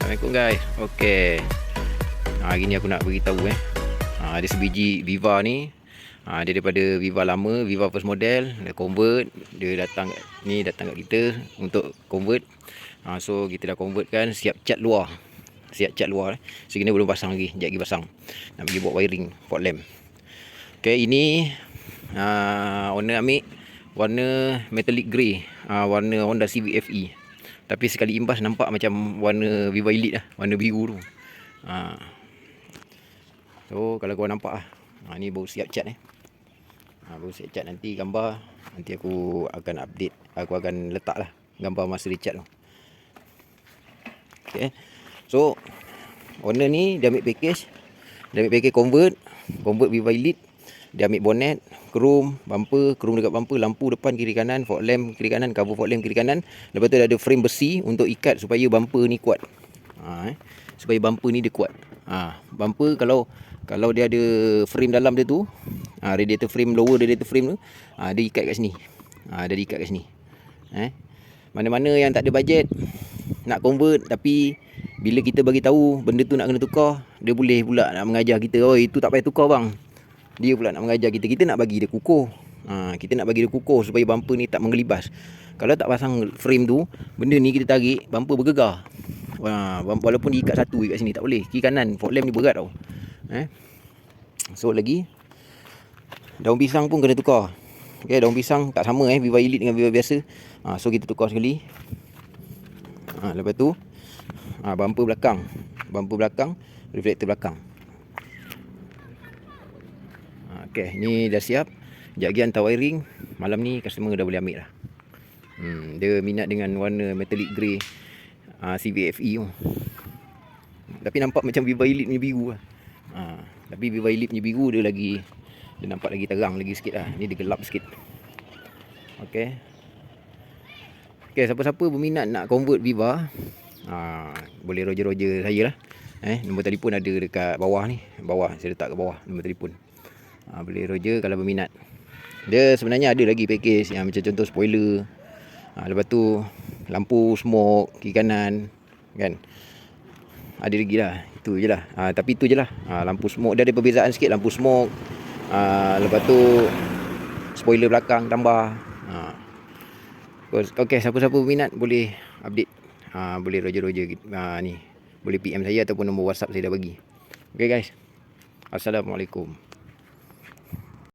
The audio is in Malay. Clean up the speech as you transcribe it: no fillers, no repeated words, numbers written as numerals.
Assalamualaikum guys. Okey. Hari ni aku nak beritahu ada sebiji Viva ni. Dia daripada Viva lama, Viva first model, dia convert, dia datang kat kita untuk convert. So kita dah convert kan, siap cat luar. Segini belum pasang lagi, jap lagi pasang. Nak pergi buat wiring port lamp. Okey, ini owner ambil warna metallic grey, warna Honda Civic FE. Tapi sekali imbas nampak macam warna Viva Elite lah, warna biru tu. So kalau korang nampak ni baru siap cat baru siap cat. Nanti gambar, nanti aku akan update, aku akan letak lah gambar masa dia cat tu. Okay. So owner ni dia ambil package, convert Viva Elite. Dia ambil bonnet, chrome dekat bumper, lampu depan kiri kanan, fog lamp kiri kanan, cover fog lamp kiri kanan. Lepas tu dia ada frame besi untuk ikat supaya bumper ni kuat. Supaya bumper ni dia kuat. Bumper kalau dia ada frame dalam dia tu, radiator frame, lower radiator frame tu, dia ikat kat sini. Dia ikat kat sini. Mana-mana yang tak ada bajet nak convert, tapi bila kita bagi tahu benda tu nak kena tukar, dia boleh pula nak mengajar kita, "Oh, itu tak payah tukar bang." Dia pula nak mengajar kita. Kita nak bagi dia kukuh. Kita nak bagi dia kukuh supaya bumper ni tak mengelibas. Kalau tak pasang frame tu, benda ni kita tarik, bumper bergegar. Walaupun diikat satu kat sini tak boleh. Kiri kanan fog lamp ni berat tau. So lagi daun pisang pun kena tukar. Okay, daun pisang tak sama Viva Elite dengan Viva biasa. So kita tukar sekali. Lepas tu bumper belakang, reflektor belakang. Okay, ni dah siap. Sekejap lagi hantar wiring. Malam ni customer dah boleh ambil dah. Dia minat dengan warna metallic grey Civic FE tu. Tapi nampak macam Viva Elite ni biru lah. Tapi Viva Elite ni biru dia nampak lagi terang lagi sikit lah. Ni dia gelap sikit. Okay, siapa-siapa berminat nak convert Viva, boleh roger saya lah. Nombor telefon ada dekat bawah ni. Saya letak kat bawah nombor telefon. Boleh roger kalau berminat. Dia sebenarnya ada lagi package yang macam contoh spoiler, lepas tu lampu smoke kiri kanan kan. Ada lagi lah. Itu je lah. Tapi itu je lah. Lampu smoke dia ada perbezaan sikit. Lampu smoke, lepas tu spoiler belakang tambah. Okay, siapa-siapa berminat boleh update, boleh roger ni. Boleh PM saya ataupun nombor WhatsApp saya dah bagi. Okay guys, Assalamualaikum.